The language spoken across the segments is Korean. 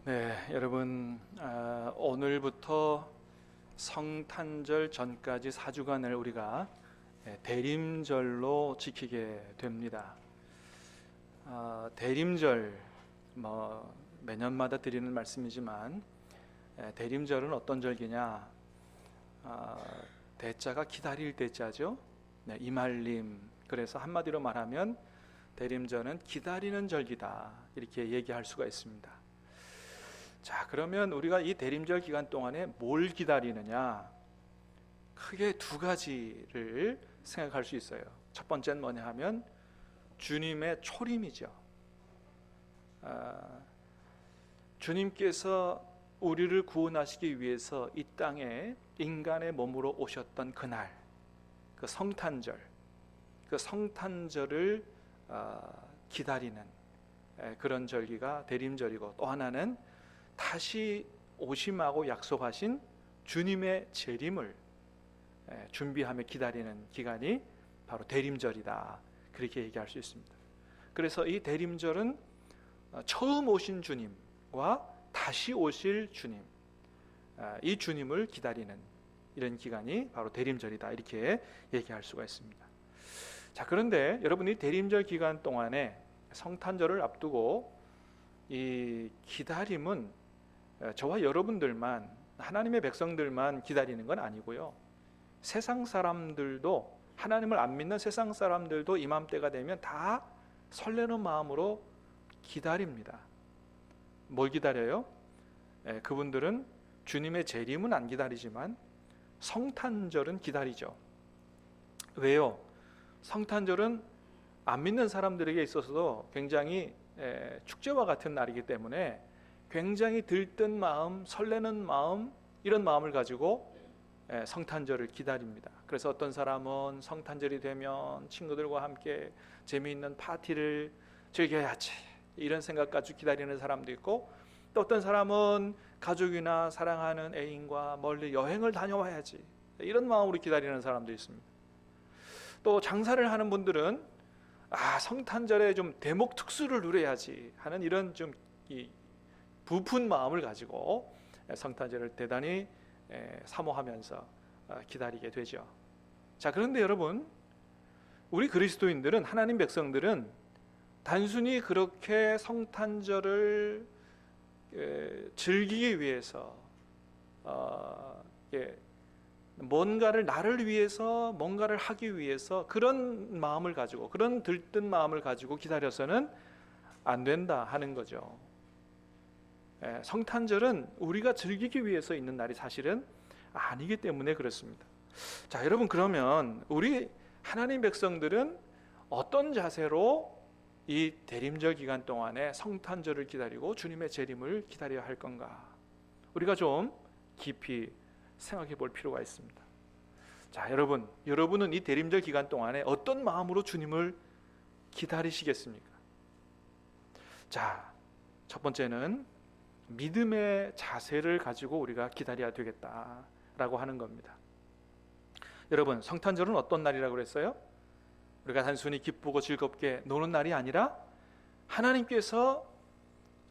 네, 여러분, 오늘부터 성탄절 전까지 4주간을 우리가 대림절로 지키게 됩니다. 대림절, 매년마다 드리는 말씀이지만 대림절은 어떤 절기냐? 대자가 기다릴 대자죠. 네, 이말림. 그래서 한마디로 말하면 대림절은 기다리는 절기다, 이렇게 얘기할 수가 있습니다. 자, 그러면 우리가 이 대림절 기간 동안에 뭘 기다리느냐? 크게 두 가지를 생각할 수 있어요. 첫 번째는 뭐냐 하면 주님의 초림이죠. 주님께서 우리를 구원하시기 위해서 이 땅에 인간의 몸으로 오셨던 그날, 그 성탄절, 그 성탄절을 기다리는 그런 절기가 대림절이고, 또 하나는 다시 오심하고 약속하신 주님의 재림을 준비하며 기다리는 기간이 바로 대림절이다, 그렇게 얘기할 수 있습니다. 그래서 이 대림절은 처음 오신 주님과 다시 오실 주님, 이 주님을 기다리는 이런 기간이 바로 대림절이다, 이렇게 얘기할 수가 있습니다. 자, 그런데 여러분이 대림절 기간 동안에 성탄절을 앞두고 이 기다림은 저와 여러분들만, 하나님의 백성들만 기다리는 건 아니고요, 세상 사람들도, 하나님을 안 믿는 세상 사람들도 이맘때가 되면 다 설레는 마음으로 기다립니다. 뭘 기다려요? 그분들은 주님의 재림은 안 기다리지만 성탄절은 기다리죠. 왜요? 성탄절은 안 믿는 사람들에게 있어서도 굉장히 축제와 같은 날이기 때문에 굉장히 들뜬 마음, 설레는 마음, 이런 마음을 가지고 성탄절을 기다립니다. 그래서 어떤 사람은 성탄절이 되면 친구들과 함께 재미있는 파티를 즐겨야지, 이런 생각 가지고 기다리는 사람도 있고, 또 어떤 사람은 가족이나 사랑하는 애인과 멀리 여행을 다녀와야지, 이런 마음으로 기다리는 사람도 있습니다. 또 장사를 하는 분들은 성탄절에 좀 대목 특수를 누려야지 하는 이런 좀 부푼 마음을 가지고 성탄절을 대단히 사모하면서 기다리게 되죠. 자, 그런데 여러분, 우리 그리스도인들은, 하나님 백성들은 단순히 그렇게 성탄절을 즐기기 위해서 뭔가를, 나를 위해서 뭔가를 하기 위해서 그런 마음을 가지고, 그런 들뜬 마음을 가지고 기다려서는 안 된다 하는 거죠. 성탄절은 우리가 즐기기 위해서 있는 날이 사실은 아니기 때문에 그렇습니다. 자, 여러분, 그러면 우리 하나님 백성들은 어떤 자세로 이 대림절 기간 동안에 성탄절을 기다리고 주님의 재림을 기다려야 할 건가? 우리가 좀 깊이 생각해 볼 필요가 있습니다. 자, 여러분은 이 대림절 기간 동안에 어떤 마음으로 주님을 기다리시겠습니까? 자, 첫 번째는 믿음의 자세를 가지고 우리가 기다려야 되겠다라고 하는 겁니다. 여러분, 성탄절은 어떤 날이라고 그랬어요? 우리가 단순히 기쁘고 즐겁게 노는 날이 아니라 하나님께서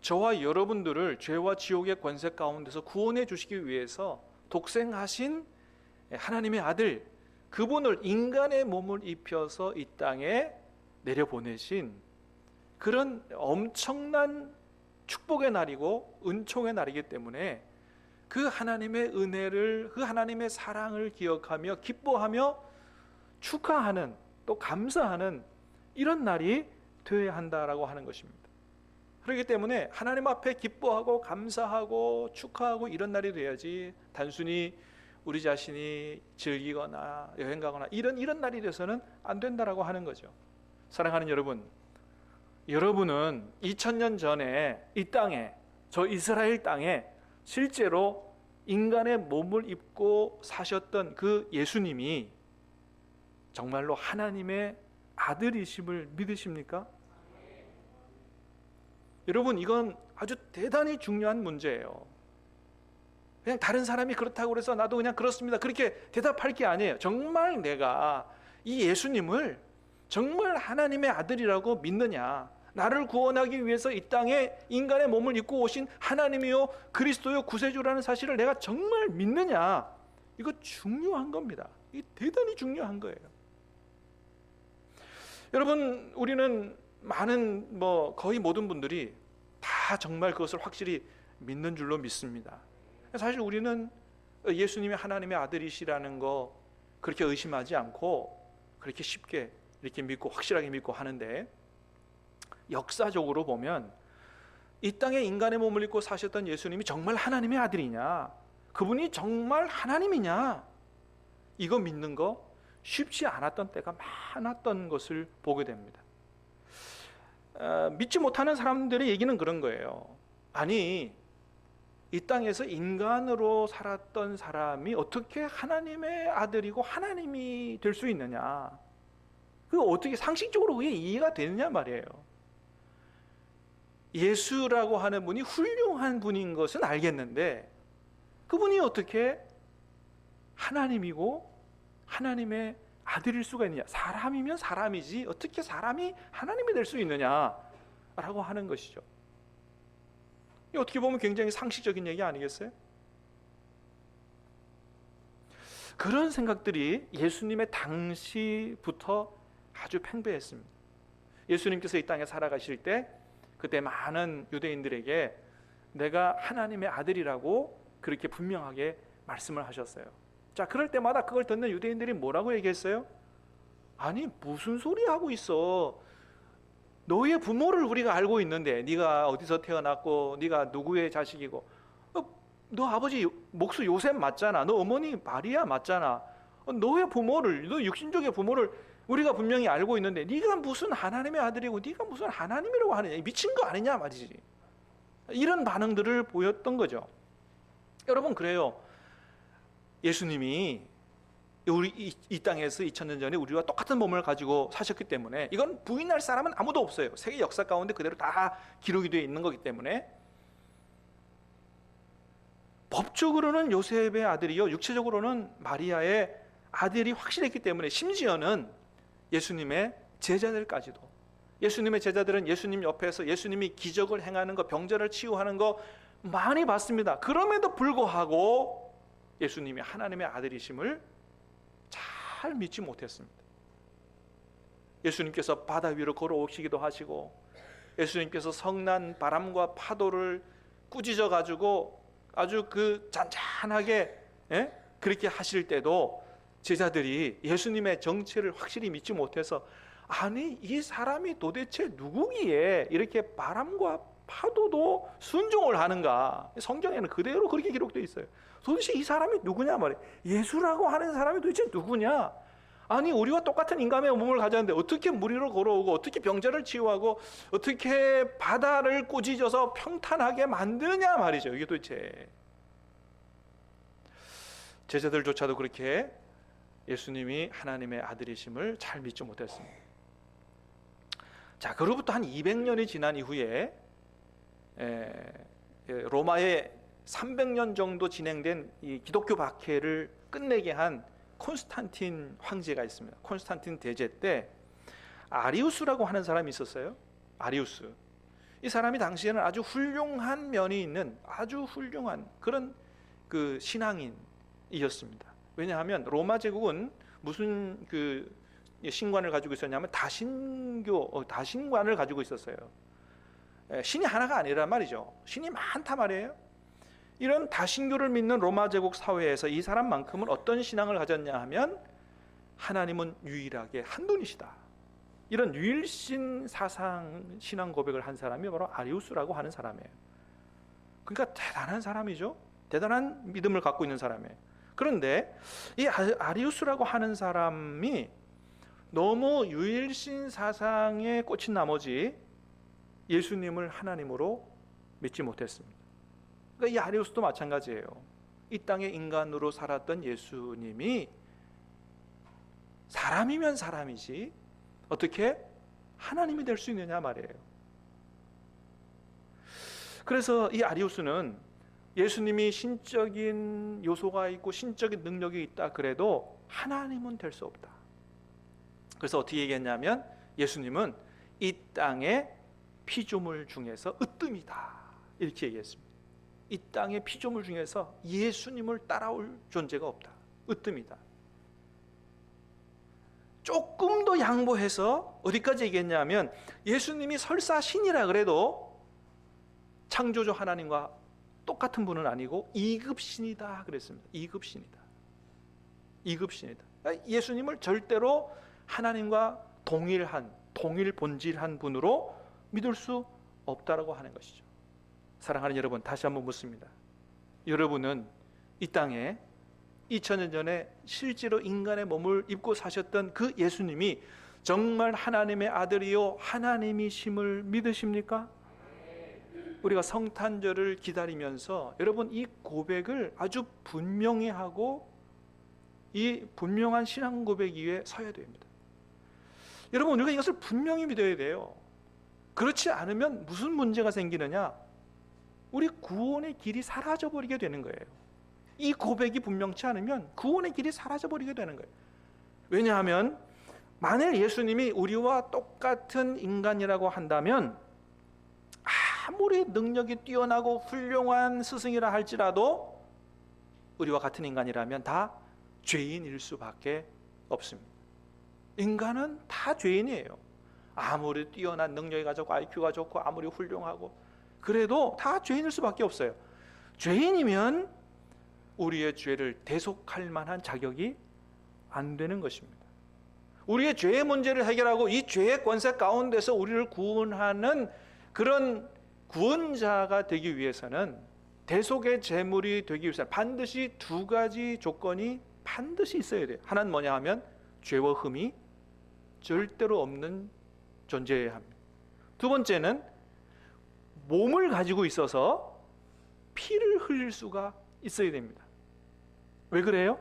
저와 여러분들을 죄와 지옥의 권세 가운데서 구원해 주시기 위해서 독생하신 하나님의 아들, 그분을 인간의 몸을 입혀서 이 땅에 내려보내신 그런 엄청난 축복의 날이고 은총의 날이기 때문에 그 하나님의 은혜를, 그 하나님의 사랑을 기억하며 기뻐하며 축하하는, 또 감사하는 이런 날이 되어야 한다라고 하는 것입니다. 그렇기 때문에 하나님 앞에 기뻐하고 감사하고 축하하고 이런 날이 돼야지, 단순히 우리 자신이 즐기거나 여행 가거나 이런 날이 돼서는 안 된다라고 하는 거죠. 사랑하는 여러분, 여러분은 2000년 전에 이 땅에, 저 이스라엘 땅에 실제로 인간의 몸을 입고 사셨던 그 예수님이 정말로 하나님의 아들이심을 믿으십니까? 여러분, 이건 아주 대단히 중요한 문제예요. 그냥 다른 사람이 그렇다고 그래서 나도 그냥 그렇습니다, 그렇게 대답할 게 아니에요. 정말 내가 이 예수님을 정말 하나님의 아들이라고 믿느냐, 나를 구원하기 위해서 이 땅에 인간의 몸을 입고 오신 하나님이요 그리스도요 구세주라는 사실을 내가 정말 믿느냐, 이거 중요한 겁니다. 이게 대단히 중요한 거예요. 여러분, 우리는 많은 거의 모든 분들이 다 정말 그것을 확실히 믿는 줄로 믿습니다. 사실 우리는 예수님이 하나님의 아들이시라는 거 그렇게 의심하지 않고 그렇게 쉽게 이렇게 믿고 확실하게 믿고 하는데, 역사적으로 보면 이 땅에 인간의 몸을 입고 사셨던 예수님이 정말 하나님의 아들이냐, 그분이 정말 하나님이냐, 이거 믿는 거 쉽지 않았던 때가 많았던 것을 보게 됩니다. 믿지 못하는 사람들의 얘기는 그런 거예요. 아니, 이 땅에서 인간으로 살았던 사람이 어떻게 하나님의 아들이고 하나님이 될 수 있느냐, 그거 어떻게 상식적으로 그게 이해가 되느냐 말이에요. 예수라고 하는 분이 훌륭한 분인 것은 알겠는데 그분이 어떻게 하나님이고 하나님의 아들일 수가 있느냐, 사람이면 사람이지 어떻게 사람이 하나님이 될 수 있느냐라고 하는 것이죠. 어떻게 보면 굉장히 상식적인 얘기 아니겠어요? 그런 생각들이 예수님의 당시부터 아주 팽배했습니다. 예수님께서 이 땅에 살아가실 때 그때 많은 유대인들에게 내가 하나님의 아들이라고 그렇게 분명하게 말씀을 하셨어요. 자, 그럴 때마다 그걸 듣는 유대인들이 뭐라고 얘기했어요? 아니, 무슨 소리 하고 있어? 너의 부모를 우리가 알고 있는데, 네가 어디서 태어났고 네가 누구의 자식이고, 너 아버지 목수 요셉 맞잖아, 너 어머니 마리아 맞잖아, 너의 부모를, 너 육신적인 부모를 우리가 분명히 알고 있는데 네가 무슨 하나님의 아들이고 네가 무슨 하나님이라고 하느냐, 미친 거 아니냐 말이지. 이런 반응들을 보였던 거죠. 여러분, 그래요. 예수님이 우리 이 땅에서 2000년 전에 우리와 똑같은 몸을 가지고 사셨기 때문에 이건 부인할 사람은 아무도 없어요. 세계 역사 가운데 그대로 다 기록이 되어 있는 거기 때문에 법적으로는 요셉의 아들이요 육체적으로는 마리아의 아들이 확실했기 때문에, 심지어는 예수님의 제자들까지도, 예수님의 제자들은 예수님 옆에서 예수님이 기적을 행하는 거, 병자를 치유하는 거 많이 봤습니다. 그럼에도 불구하고 예수님이 하나님의 아들이심을 잘 믿지 못했습니다. 예수님께서 바다 위로 걸어오시기도 하시고, 예수님께서 성난 바람과 파도를 꾸짖어 가지고 아주 그 잔잔하게 그렇게 하실 때도 제자들이 예수님의 정체를 확실히 믿지 못해서, 아니 이 사람이 도대체 누구기에 이렇게 바람과 파도도 순종을 하는가, 성경에는 그대로 그렇게 기록되어 있어요. 도대체 이 사람이 누구냐 말이에요. 예수라고 하는 사람이 도대체 누구냐, 아니 우리와 똑같은 인간의 몸을 가졌는데 어떻게 물 위로 걸어오고 어떻게 병자를 치유하고 어떻게 바다를 꾸짖어서 평탄하게 만드냐 말이죠. 이게 도대체. 제자들조차도 그렇게 예수님이 하나님의 아들이심을 잘 믿지 못했습니다. 자, 그로부터 한 200년이 지난 이후에 로마에 300년 정도 진행된 이 기독교 박해를 끝내게 한 콘스탄틴 황제가 있습니다. 콘스탄틴 대제 때 아리우스라고 하는 사람이 있었어요. 아리우스. 이 사람이 당시에는 아주 훌륭한 면이 있는 아주 훌륭한 그런 그 신앙인이었습니다. 왜냐하면 로마 제국은 무슨 그 신관을 가지고 있었냐면 다신관을 가지고 있었어요. 신이 하나가 아니란 말이죠. 신이 많단 말이에요. 이런 다신교를 믿는 로마 제국 사회에서 이 사람만큼은 어떤 신앙을 가졌냐 하면, 하나님은 유일하게 한 분이시다, 이런 유일신 사상 신앙 고백을 한 사람이 바로 아리우스라고 하는 사람이에요. 그러니까 대단한 사람이죠. 대단한 믿음을 갖고 있는 사람이에요. 그런데 이 아리우스라고 하는 사람이 너무 유일신 사상에 꽂힌 나머지 예수님을 하나님으로 믿지 못했습니다. 그러니까 이 아리우스도 마찬가지예요. 이 땅에 인간으로 살았던 예수님이 사람이면 사람이지 어떻게 하나님이 될 수 있느냐 말이에요. 그래서 이 아리우스는 예수님이 신적인 요소가 있고 신적인 능력이 있다 그래도 하나님은 될 수 없다. 그래서 어떻게 얘기했냐면, 예수님은 이 땅에 피조물 중에서 으뜸이다, 이렇게 얘기했습니다. 이 땅의 피조물 중에서 예수님을 따라올 존재가 없다, 으뜸이다. 조금 더 양보해서 어디까지 얘기했냐면, 예수님이 설사 신이라 그래도 창조주 하나님과 똑같은 분은 아니고 2급 신이다 그랬습니다. 2급 신이다. 2급 신이다. 예수님을 절대로 하나님과 동일 본질한 분으로 믿을 수 없다라고 하는 것이죠. 사랑하는 여러분, 다시 한번 묻습니다. 여러분은 이 땅에 2000년 전에 실제로 인간의 몸을 입고 사셨던 그 예수님이 정말 하나님의 아들이요 하나님이심을 믿으십니까? 우리가 성탄절을 기다리면서 여러분, 이 고백을 아주 분명히 하고 이 분명한 신앙 고백 위에 서야 됩니다. 여러분, 우리가 이것을 분명히 믿어야 돼요. 그렇지 않으면 무슨 문제가 생기느냐? 우리 구원의 길이 사라져버리게 되는 거예요. 이 고백이 분명치 않으면 구원의 길이 사라져버리게 되는 거예요. 왜냐하면 만일 예수님이 우리와 똑같은 인간이라고 한다면, 아무리 능력이 뛰어나고 훌륭한 스승이라 할지라도 우리와 같은 인간이라면 다 죄인일 수밖에 없습니다. 인간은 다 죄인이에요. 아무리 뛰어난 능력이 가지고 IQ가 좋고 아무리 훌륭하고 그래도 다 죄인일 수밖에 없어요. 죄인이면 우리의 죄를 대속할 만한 자격이 안 되는 것입니다. 우리의 죄의 문제를 해결하고 이 죄의 권세 가운데서 우리를 구원하는 그런 구원자가 되기 위해서는, 대속의 제물이 되기 위해서는 반드시 두 가지 조건이 반드시 있어야 돼요. 하나는 뭐냐 하면 죄와 흠이 절대로 없는 존재여야 합니다. 두 번째는 몸을 가지고 있어서 피를 흘릴 수가 있어야 됩니다. 왜 그래요?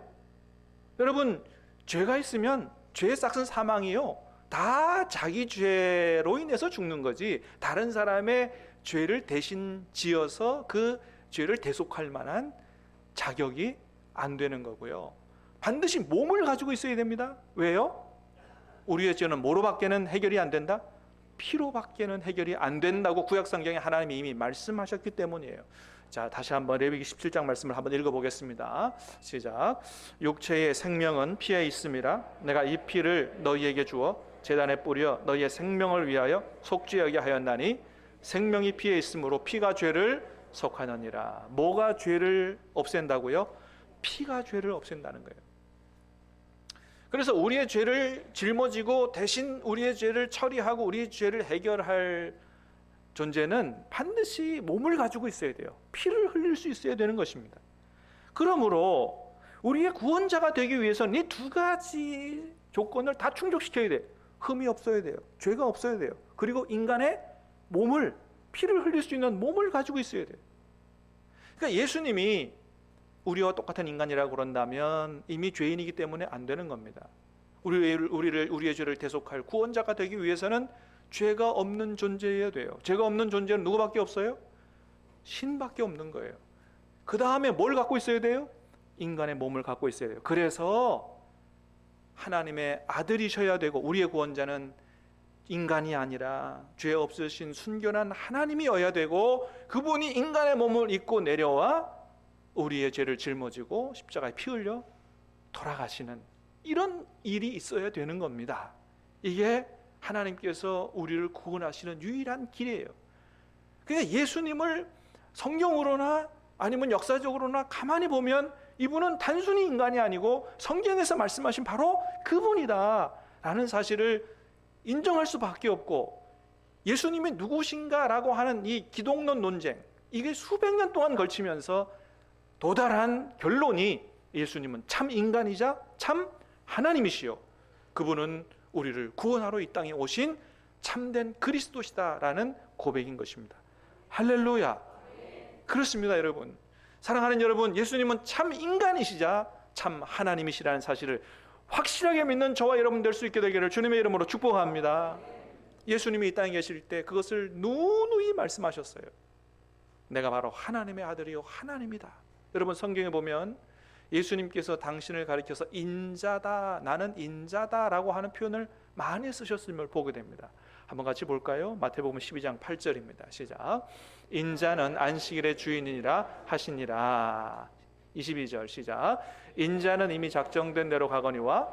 여러분, 죄가 있으면 죄의 싹은 사망이요, 다 자기 죄로 인해서 죽는 거지 다른 사람의 죄를 대신 지어서 그 죄를 대속할 만한 자격이 안 되는 거고요. 반드시 몸을 가지고 있어야 됩니다. 왜요? 우리의 죄는 뭐로밖에는 해결이 안 된다? 피로밖에는 해결이 안 된다고 구약성경에 하나님이 이미 말씀하셨기 때문이에요. 자, 다시 한번 레위기 17장 말씀을 한번 읽어보겠습니다. 시작. 육체의 생명은 피에 있음이라. 내가 이 피를 너희에게 주어 제단에 뿌려 너희의 생명을 위하여 속죄하게 하였나니 생명이 피에 있으므로 피가 죄를 속하느니라. 뭐가 죄를 없앤다고요? 피가 죄를 없앤다는 거예요. 그래서 우리의 죄를 짊어지고 대신 우리의 죄를 처리하고 우리의 죄를 해결할 존재는 반드시 몸을 가지고 있어야 돼요. 피를 흘릴 수 있어야 되는 것입니다. 그러므로 우리의 구원자가 되기 위해서는 이 두 가지 조건을 다 충족시켜야 돼요. 흠이 없어야 돼요. 죄가 없어야 돼요. 그리고 인간의 몸을, 피를 흘릴 수 있는 몸을 가지고 있어야 돼요. 그러니까 예수님이 우리와 똑같은 인간이라고 그런다면 이미 죄인이기 때문에 안 되는 겁니다. 우리의 죄를 대속할 구원자가 되기 위해서는 죄가 없는 존재여야 돼요. 죄가 없는 존재는 누구밖에 없어요? 신밖에 없는 거예요. 그 다음에 뭘 갖고 있어야 돼요? 인간의 몸을 갖고 있어야 돼요. 그래서 하나님의 아들이셔야 되고, 우리의 구원자는 인간이 아니라 죄 없으신 순결한 하나님이어야 되고, 그분이 인간의 몸을 입고 내려와 우리의 죄를 짊어지고 십자가에 피 흘려 돌아가시는 이런 일이 있어야 되는 겁니다. 이게 하나님께서 우리를 구원하시는 유일한 길이에요. 그러니까 예수님을 성경으로나 아니면 역사적으로나 가만히 보면 이분은 단순히 인간이 아니고 성경에서 말씀하신 바로 그분이다 라는 사실을 인정할 수밖에 없고, 예수님이 누구신가라고 하는 이 기독론 논쟁, 이게 수백 년 동안 걸치면서 도달한 결론이 예수님은 참 인간이자 참 하나님이시요, 그분은 우리를 구원하러 이 땅에 오신 참된 그리스도시다라는 고백인 것입니다. 할렐루야. 그렇습니다, 여러분. 사랑하는 여러분, 예수님은 참 인간이시자 참 하나님이시라는 사실을 확실하게 믿는 저와 여러분 될 수 있게 되기를 주님의 이름으로 축복합니다. 예수님이 이 땅에 계실 때 그것을 누누이 말씀하셨어요. 내가 바로 하나님의 아들이요 하나님이다. 여러분, 성경에 보면 예수님께서 당신을 가리켜서 인자다, 나는 인자다라고 하는 표현을 많이 쓰셨음을 보게 됩니다. 한번 같이 볼까요? 마태복음 12장 8절입니다. 시작. 인자는 안식일의 주인이라 하시니라. 22절 시작. 인자는 이미 작정된 대로 가거니와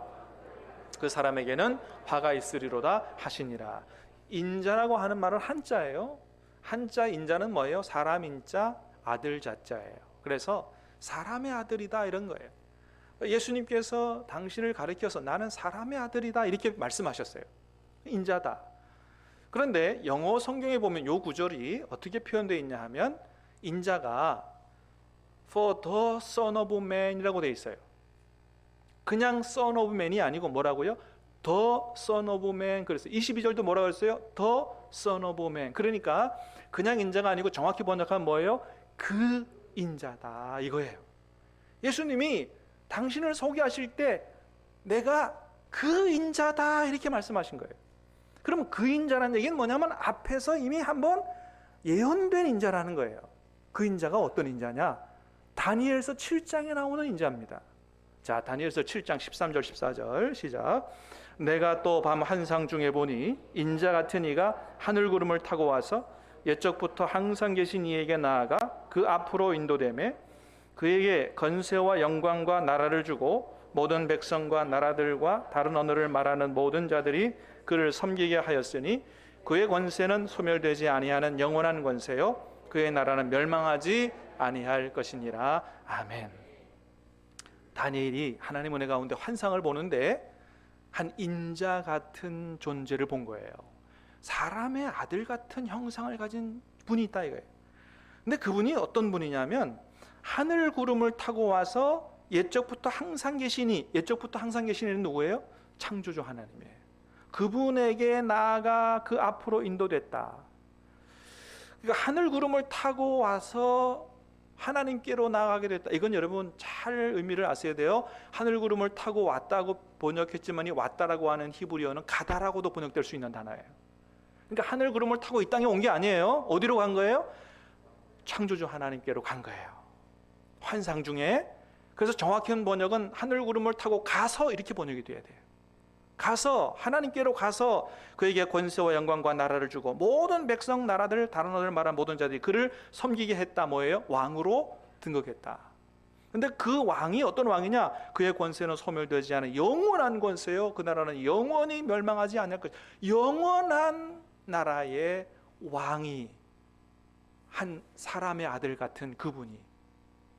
그 사람에게는 화가 있으리로다 하시니라. 인자라고 하는 말은 한자예요. 한자 인자는 뭐예요? 사람 인자, 아들 자자예요. 그래서 사람의 아들이다 이런 거예요. 예수님께서 당신을 가리켜서 나는 사람의 아들이다 이렇게 말씀하셨어요. 인자다. 그런데 영어 성경에 보면 이 구절이 어떻게 표현되어 있냐 하면 인자가 for the son of man이라고 되어 있어요. 그냥 son of man이 아니고 뭐라고요? the son of man. 그래서 22절도 뭐라고 했어요? the son of man. 그러니까 그냥 인자가 아니고 정확히 번역하면 뭐예요? 그 인자다 이거예요. 예수님이 당신을 소개하실 때 내가 그 인자다 이렇게 말씀하신 거예요. 그럼 그 인자라는 얘기는 뭐냐면 앞에서 이미 한번 예언된 인자라는 거예요. 그 인자가 어떤 인자냐? 다니엘서 7장에 나오는 인자입니다. 자, 다니엘서 7장 13절 14절 시작. 내가 또 밤 한상 중에 보니 인자 같은 이가 하늘구름을 타고 와서 옛적부터 항상 계신 이에게 나아가 그 앞으로 인도되매 그에게 건세와 영광과 나라를 주고 모든 백성과 나라들과 다른 언어를 말하는 모든 자들이 그를 섬기게 하였으니 그의 권세는 소멸되지 아니하는 영원한 권세요 그의 나라는 멸망하지 아니할 것이니라. 아멘. 다니엘이 하나님 은혜 가운데 환상을 보는데 한 인자 같은 존재를 본 거예요. 사람의 아들 같은 형상을 가진 분이 있다 이거예요. 근데 그분이 어떤 분이냐면 하늘 구름을 타고 와서 옛적부터 항상 계시니, 옛적부터 항상 계시니는 누구예요? 창조주 하나님이에요. 그분에게 나아가 그 앞으로 인도됐다. 그러니까 하늘 구름을 타고 와서 하나님께로 나아가게 됐다. 이건 여러분 잘 의미를 아셔야 돼요. 하늘 구름을 타고 왔다고 번역했지만 왔다라고 하는 히브리어는 가다라고도 번역될 수 있는 단어예요. 그러니까 하늘 구름을 타고 이 땅에 온 게 아니에요. 어디로 간 거예요? 창조주 하나님께로 간 거예요. 환상 중에. 그래서 정확한 번역은 하늘 구름을 타고 가서 이렇게 번역이 돼야 돼요. 가서 하나님께로 가서 그에게 권세와 영광과 나라를 주고 모든 백성 나라들 다른 언어를 말하는 모든 자들이 그를 섬기게 했다. 뭐예요? 왕으로 등극했다. 근데 그 왕이 어떤 왕이냐? 그의 권세는 소멸되지 않은 영원한 권세요. 그 나라는 영원히 멸망하지 않을 것. 영원한 나라의 왕이 한 사람의 아들 같은 그분이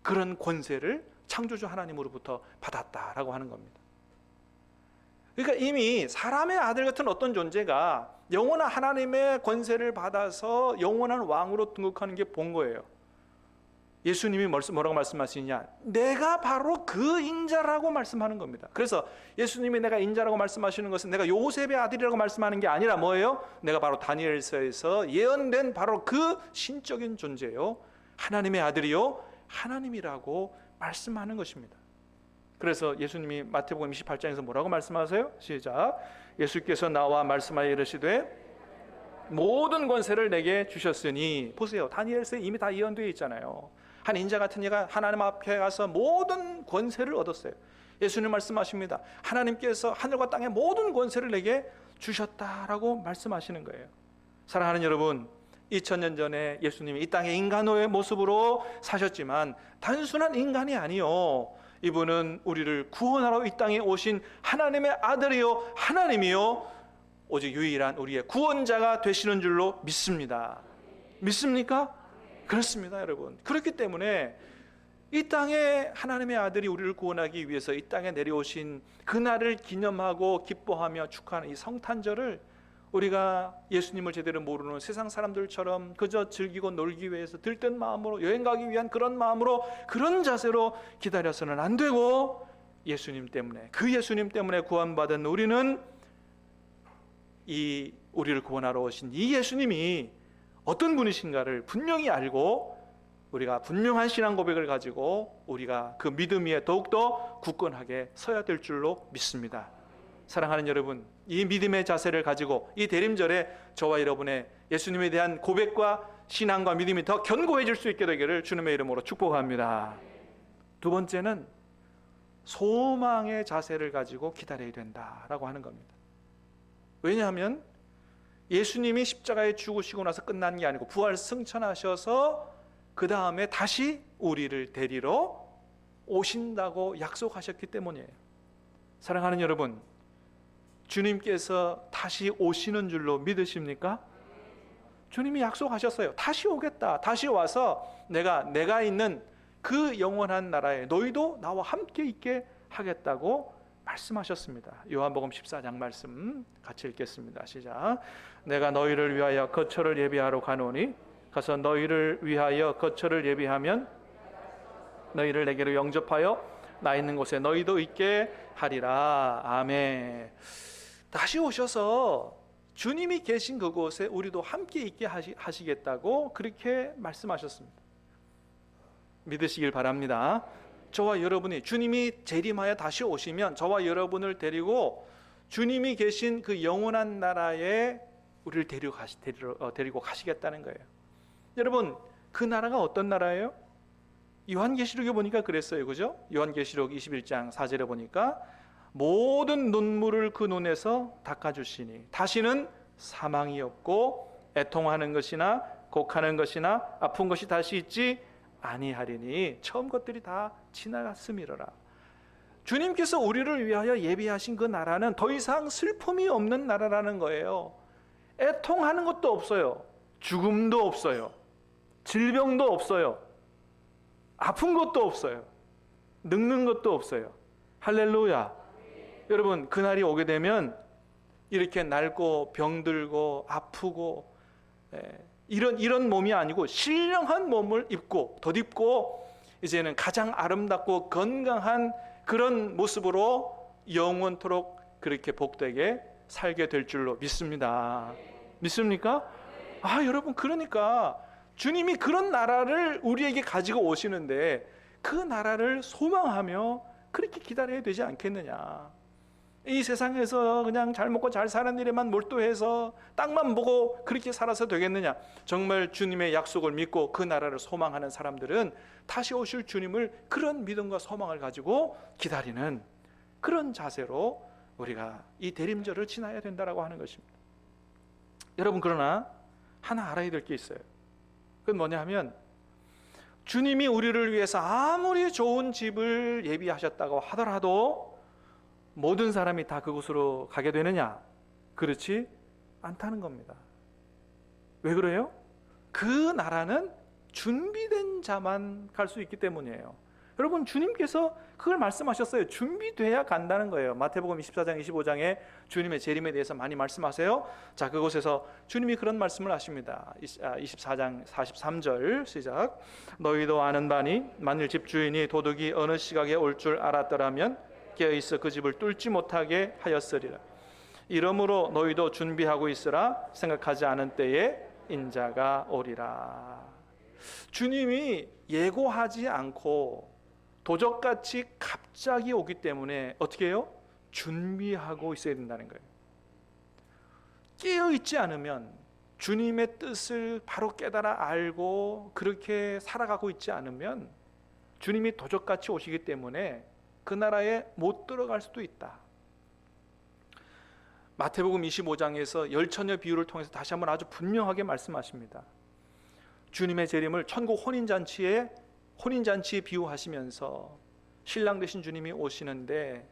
그런 권세를 창조주 하나님으로부터 받았다라고 하는 겁니다. 그러니까 이미 사람의 아들 같은 어떤 존재가 영원한 하나님의 권세를 받아서 영원한 왕으로 등극하는 게 본 거예요. 예수님이 뭐라고 말씀하시냐? 내가 바로 그 인자라고 말씀하는 겁니다. 그래서 예수님이 내가 인자라고 말씀하시는 것은 내가 요셉의 아들이라고 말씀하는 게 아니라 뭐예요? 내가 바로 다니엘서에서 예언된 바로 그 신적인 존재요, 하나님의 아들이요, 하나님이라고 말씀하는 것입니다. 그래서 예수님이 마태복음 28장에서 뭐라고 말씀하세요? 시작. 예수께서 나와 말씀하여 이르시되 모든 권세를 내게 주셨으니. 보세요, 다니엘서에 이미 다 예언되어 있잖아요. 한 인자 같은 이가 하나님 앞에 가서 모든 권세를 얻었어요. 예수님 말씀하십니다. 하나님께서 하늘과 땅의 모든 권세를 내게 주셨다라고 말씀하시는 거예요. 사랑하는 여러분, 2000년 전에 예수님이 이 땅의 인간의 모습으로 사셨지만 단순한 인간이 아니요, 이분은 우리를 구원하러 이 땅에 오신 하나님의 아들이요, 하나님이요, 오직 유일한 우리의 구원자가 되시는 줄로 믿습니다. 믿습니까? 그렇습니다, 여러분. 그렇기 때문에 이 땅에 하나님의 아들이 우리를 구원하기 위해서 이 땅에 내려오신 그날을 기념하고 기뻐하며 축하하는 이 성탄절을 우리가 예수님을 제대로 모르는 세상 사람들처럼 그저 즐기고 놀기 위해서 들뜬 마음으로 여행 가기 위한 그런 마음으로 그런 자세로 기다려서는 안 되고, 예수님 때문에, 그 예수님 때문에 구원받은 우리는 이 우리를 구원하러 오신 이 예수님이 어떤 분이신가를 분명히 알고 우리가 분명한 신앙 고백을 가지고 우리가 그 믿음 위에 더욱더 굳건하게 서야 될 줄로 믿습니다. 사랑하는 여러분, 이 믿음의 자세를 가지고 이 대림절에 저와 여러분의 예수님에 대한 고백과 신앙과 믿음이 더 견고해질 수 있게 되기를 주님의 이름으로 축복합니다. 두 번째는 소망의 자세를 가지고 기다려야 된다라고 하는 겁니다. 왜냐하면 예수님이 십자가에 죽으시고 나서 끝난 게 아니고 부활 승천하셔서 그 다음에 다시 우리를 데리러 오신다고 약속하셨기 때문이에요. 사랑하는 여러분, 주님께서 다시 오시는 줄로 믿으십니까? 주님이 약속하셨어요. 다시 오겠다. 다시 와서 내가 있는 그 영원한 나라에 너희도 나와 함께 있게 하겠다고 말씀하셨습니다. 요한복음 14장 말씀 같이 읽겠습니다. 시작. 내가 너희를 위하여 거처를 예비하러 가노니 가서 너희를 위하여 거처를 예비하면 너희를 내게로 영접하여 나 있는 곳에 너희도 있게 하리라. 아멘. 다시 오셔서 주님이 계신 그곳에 우리도 함께 있게 하시겠다고 그렇게 말씀하셨습니다. 믿으시길 바랍니다. 저와 여러분이 주님이 재림하여 다시 오시면 저와 여러분을 데리고 주님이 계신 그 영원한 나라에 우리를 데리고 가시겠다는 거예요. 여러분, 그 나라가 어떤 나라예요? 요한계시록에 보니까 그랬어요. 그죠? 요한계시록 21장 4절에 보니까 모든 눈물을 그 눈에서 닦아주시니 다시는 사망이 없고 애통하는 것이나 곡하는 것이나 아픈 것이 다시 있지 아니하리니 처음 것들이 다 지나갔음이로라. 주님께서 우리를 위하여 예비하신 그 나라는 더 이상 슬픔이 없는 나라라는 거예요. 애통하는 것도 없어요. 죽음도 없어요. 질병도 없어요. 아픈 것도 없어요. 늙는 것도 없어요. 할렐루야. 여러분, 그날이 오게 되면 이렇게 낡고 병들고 아프고 이런 몸이 아니고 신령한 몸을 입고 덧입고 이제는 가장 아름답고 건강한 그런 모습으로 영원토록 그렇게 복되게 살게 될 줄로 믿습니다. 믿습니까? 여러분, 그러니까 주님이 그런 나라를 우리에게 가지고 오시는데 그 나라를 소망하며 그렇게 기다려야 되지 않겠느냐. 이 세상에서 그냥 잘 먹고 잘 사는 일에만 몰두해서 땅만 보고 그렇게 살아서 되겠느냐. 정말 주님의 약속을 믿고 그 나라를 소망하는 사람들은 다시 오실 주님을 그런 믿음과 소망을 가지고 기다리는 그런 자세로 우리가 이 대림절을 지나야 된다라고 하는 것입니다. 여러분, 그러나 하나 알아야 될 게 있어요. 그건 뭐냐 하면 주님이 우리를 위해서 아무리 좋은 집을 예비하셨다고 하더라도 모든 사람이 다 그곳으로 가게 되느냐? 그렇지 않다는 겁니다. 왜 그래요? 그 나라는 준비된 자만 갈 수 있기 때문이에요. 여러분, 주님께서 그걸 말씀하셨어요. 준비돼야 간다는 거예요. 마태복음 24장 25장에 주님의 재림에 대해서 많이 말씀하세요. 자, 그곳에서 주님이 그런 말씀을 하십니다. 24장 43절 시작. 너희도 아는 바니 만일 집주인이 도둑이 어느 시각에 올 줄 알았더라면 깨어있어 그 집을 뚫지 못하게 하였으리라. 이러므로 너희도 준비하고 있으라. 생각하지 않은 때에 인자가 오리라. 주님이 예고하지 않고 도적같이 갑자기 오기 때문에 어떻게 해요? 준비하고 있어야 된다는 거예요. 깨어있지 않으면, 주님의 뜻을 바로 깨달아 알고 그렇게 살아가고 있지 않으면 주님이 도적같이 오시기 때문에 그 나라에 못 들어갈 수도 있다. 마태복음 25장에서 열처녀 비유를 통해서 다시 한번 아주 분명하게 말씀하십니다. 주님의 재림을 천국 혼인잔치에 비유하시면서 신랑 되신 주님이 오시는데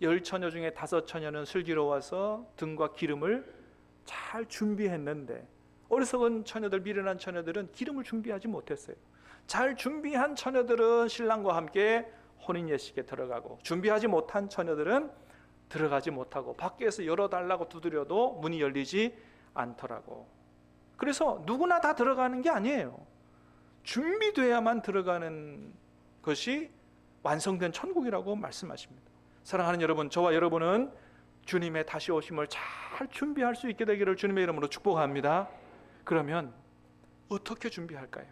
10처녀 중에 5처녀는 슬기로워서 등과 기름을 잘 준비했는데 어리석은 처녀들, 미련한 처녀들은 기름을 준비하지 못했어요. 잘 준비한 처녀들은 신랑과 함께 혼인 예식에 들어가고 준비하지 못한 처녀들은 들어가지 못하고 밖에서 열어달라고 두드려도 문이 열리지 않더라고. 그래서 누구나 다 들어가는 게 아니에요. 준비돼야만 들어가는 것이 완성된 천국이라고 말씀하십니다. 사랑하는 여러분, 저와 여러분은 주님의 다시 오심을 잘 준비할 수 있게 되기를 주님의 이름으로 축복합니다. 그러면 어떻게 준비할까요?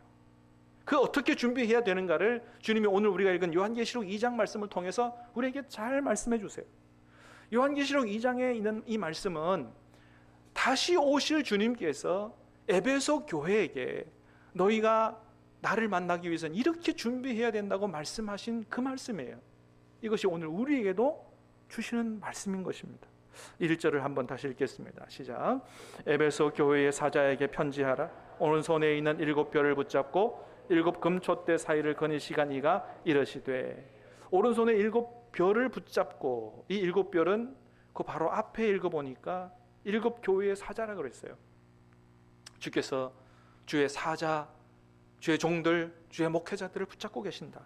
그 어떻게 준비해야 되는가를 주님이 오늘 우리가 읽은 요한계시록 2장 말씀을 통해서 우리에게 잘 말씀해 주세요. 요한계시록 2장에 있는 이 말씀은 다시 오실 주님께서 에베소 교회에게 너희가 나를 만나기 위해서는 이렇게 준비해야 된다고 말씀하신 그 말씀이에요. 이것이 오늘 우리에게도 주시는 말씀인 것입니다. 1절을 한번 다시 읽겠습니다. 시작. 에베소 교회의 사자에게 편지하라. 오른손에 있는 7뼈를 붙잡고 7 금촛대 사이를 거니시간 이가 이르시되. 오른손에 7뼈를 붙잡고, 이 7뼈는 그 바로 앞에 읽어보니까 7 교회의 사자라 그랬어요. 주께서 주의 사자, 주의 종들, 주의 목회자들을 붙잡고 계신다.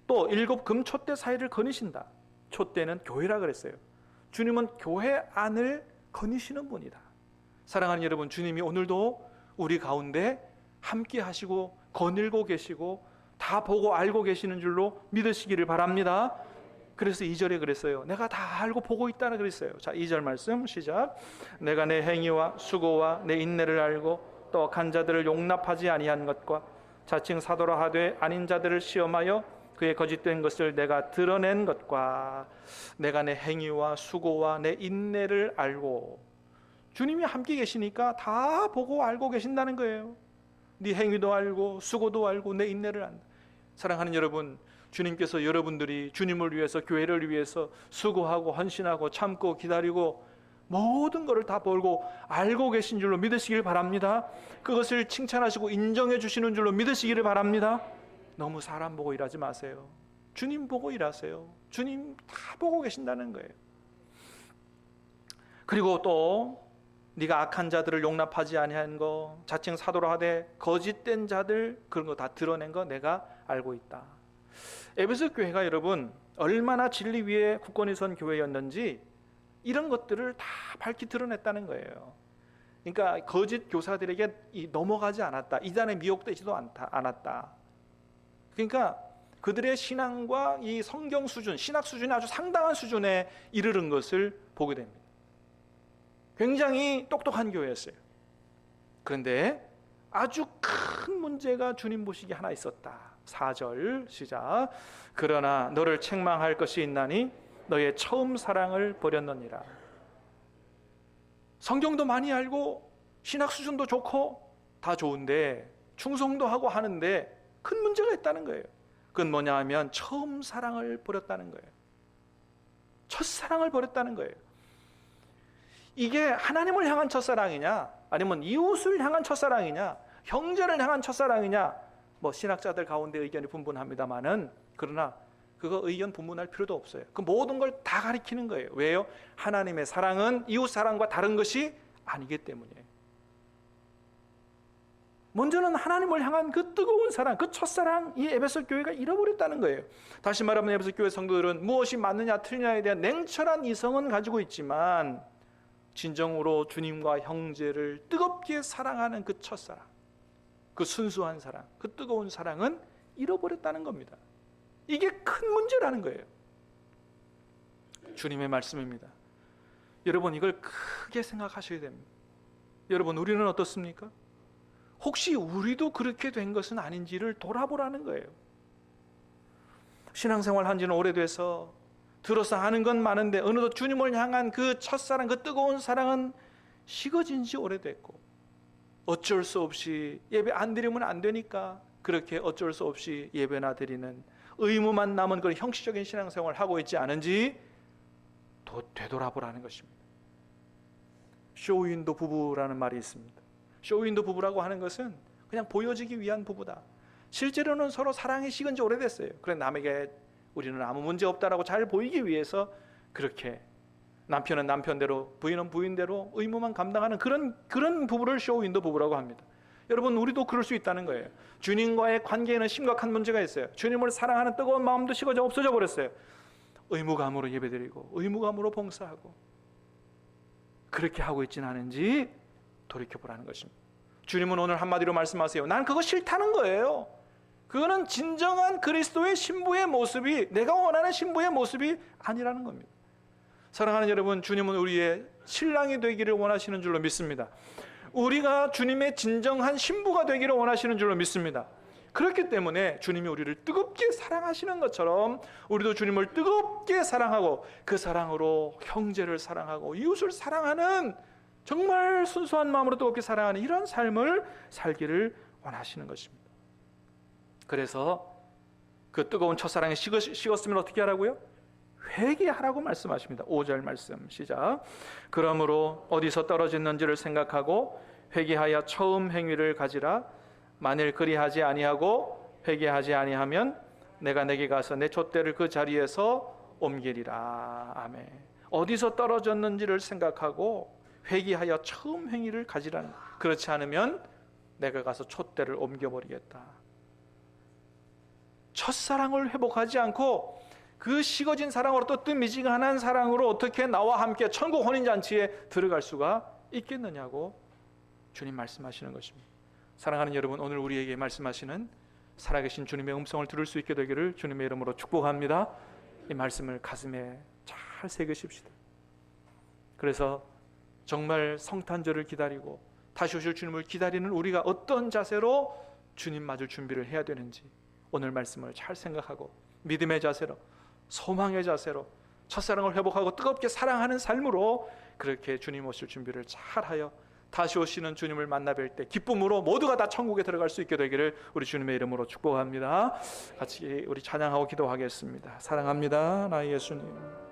또 7 금촛대 사이를 거니신다. 촛대는 교회라 그랬어요. 주님은 교회 안을 거니시는 분이다. 사랑하는 여러분, 주님이 오늘도 우리 가운데 함께 하시고 거닐고 계시고 다 보고 알고 계시는 줄로 믿으시기를 바랍니다. 그래서 2절에 그랬어요. 내가 다 알고 보고 있다는 그랬어요. 자, 2절 말씀 시작. 내가 내 행위와 수고와 내 인내를 알고 또 악한 자들을 용납하지 아니한 것과 자칭 사도라 하되 아닌 자들을 시험하여 그의 거짓된 것을 내가 드러낸 것과 내가 내 행위와 수고와 내 인내를 알고. 주님이 함께 계시니까 다 보고 알고 계신다는 거예요. 네 행위도 알고 수고도 알고 내 인내를 안다. 사랑하는 여러분, 주님께서 여러분들이 주님을 위해서, 교회를 위해서 수고하고 헌신하고 참고 기다리고 모든 것을 다 보고 알고 계신 줄로 믿으시길 바랍니다. 그것을 칭찬하시고 인정해 주시는 줄로 믿으시기를 바랍니다. 너무 사람 보고 일하지 마세요. 주님 보고 일하세요. 주님 다 보고 계신다는 거예요. 그리고 또 네가 악한 자들을 용납하지 아니한 거, 자칭 사도라 하되 거짓된 자들, 그런 거 다 드러낸 거 내가 알고 있다. 에베소 교회가 여러분 얼마나 진리 위에 굳건히 선 교회였는지 이런 것들을 다 밝히 드러냈다는 거예요. 그러니까 거짓 교사들에게 넘어가지 않았다. 이단에 미혹되지도 않았다. 그러니까 그들의 신앙과 이 성경 수준, 신학 수준이 아주 상당한 수준에 이르는 것을 보게 됩니다. 굉장히 똑똑한 교회였어요. 그런데 아주 큰 문제가 주님 보시기에 하나 있었다. 4절 시작. 그러나 너를 책망할 것이 있나니 너의 처음 사랑을 버렸느니라. 성경도 많이 알고 신학 수준도 좋고 다 좋은데 충성도 하고 하는데 큰 문제가 있다는 거예요. 그건 뭐냐 하면 처음 사랑을 버렸다는 거예요. 첫사랑을 버렸다는 거예요. 이게 하나님을 향한 첫사랑이냐, 아니면 이웃을 향한 첫사랑이냐, 형제를 향한 첫사랑이냐, 뭐 신학자들 가운데 의견이 분분합니다만은, 그러나 그거 의견 분분할 필요도 없어요. 그 모든 걸 다 가리키는 거예요. 왜요? 하나님의 사랑은 이웃 사랑과 다른 것이 아니기 때문에. 먼저는 하나님을 향한 그 뜨거운 사랑, 그 첫사랑, 이 에베소 교회가 잃어버렸다는 거예요. 다시 말하면 에베소 교회 성도들은 무엇이 맞느냐 틀리냐에 대한 냉철한 이성은 가지고 있지만 진정으로 주님과 형제를 뜨겁게 사랑하는 그 첫사랑, 그 순수한 사랑, 그 뜨거운 사랑은 잃어버렸다는 겁니다. 이게 큰 문제라는 거예요. 주님의 말씀입니다. 여러분, 이걸 크게 생각하셔야 됩니다. 여러분, 우리는 어떻습니까? 혹시 우리도 그렇게 된 것은 아닌지를 돌아보라는 거예요. 신앙생활 한 지는 오래돼서 들어서 아는 건 많은데 어느덧 주님을 향한 그 첫사랑, 그 뜨거운 사랑은 식어진 지 오래됐고, 어쩔 수 없이 예배 안 드리면 안 되니까 그렇게 어쩔 수 없이 예배나 드리는 의무만 남은 그런 형식적인 신앙생활을 하고 있지 않은지 되돌아보라는 것입니다. 쇼윈도 부부라는 말이 있습니다. 쇼윈도 부부라고 하는 것은 그냥 보여지기 위한 부부다. 실제로는 서로 사랑이 식은 지 오래됐어요. 그래 남에게 우리는 아무 문제 없다라고 잘 보이기 위해서 그렇게 남편은 남편대로 부인은 부인대로 의무만 감당하는 그런 부부를 쇼윈도 부부라고 합니다. 여러분, 우리도 그럴 수 있다는 거예요. 주님과의 관계에는 심각한 문제가 있어요. 주님을 사랑하는 뜨거운 마음도 식어져 없어져 버렸어요. 의무감으로 예배드리고 의무감으로 봉사하고 그렇게 하고 있지는 않은지 돌이켜보라는 것입니다. 주님은 오늘 한마디로 말씀하세요. 난 그거 싫다는 거예요. 그거는 진정한 그리스도의 신부의 모습이, 내가 원하는 신부의 모습이 아니라는 겁니다. 사랑하는 여러분, 주님은 우리의 신랑이 되기를 원하시는 줄로 믿습니다. 우리가 주님의 진정한 신부가 되기를 원하시는 줄로 믿습니다. 그렇기 때문에 주님이 우리를 뜨겁게 사랑하시는 것처럼 우리도 주님을 뜨겁게 사랑하고 그 사랑으로 형제를 사랑하고 이웃을 사랑하는, 정말 순수한 마음으로 뜨겁게 사랑하는 이런 삶을 살기를 원하시는 것입니다. 그래서 그 뜨거운 첫사랑이 식었으면 어떻게 하라고요? 회개하라고 말씀하십니다. 5절 말씀 시작. 그러므로 어디서 떨어졌는지를 생각하고 회개하여 처음 행위를 가지라. 만일 그리하지 아니하고 회개하지 아니하면 내가 내게 가서 내 촛대를 그 자리에서 옮기리라. 아멘. 어디서 떨어졌는지를 생각하고 회개하여 처음 행위를 가지라는. 그렇지 않으면 내가 가서 촛대를 옮겨버리겠다. 첫사랑을 회복하지 않고 그 식어진 사랑으로 또 뜨미지근한 사랑으로 어떻게 나와 함께 천국 혼인잔치에 들어갈 수가 있겠느냐고 주님 말씀하시는 것입니다. 사랑하는 여러분, 오늘 우리에게 말씀하시는 살아계신 주님의 음성을 들을 수 있게 되기를 주님의 이름으로 축복합니다. 이 말씀을 가슴에 잘 새기십시다. 그래서 정말 성탄절을 기다리고 다시 오실 주님을 기다리는 우리가 어떤 자세로 주님 맞을 준비를 해야 되는지 오늘 말씀을 잘 생각하고 믿음의 자세로, 소망의 자세로, 첫사랑을 회복하고 뜨겁게 사랑하는 삶으로 그렇게 주님 오실 준비를 잘하여 다시 오시는 주님을 만나 뵐 때 기쁨으로 모두가 다 천국에 들어갈 수 있게 되기를 우리 주님의 이름으로 축복합니다. 같이 우리 찬양하고 기도하겠습니다. 사랑합니다, 나의 예수님.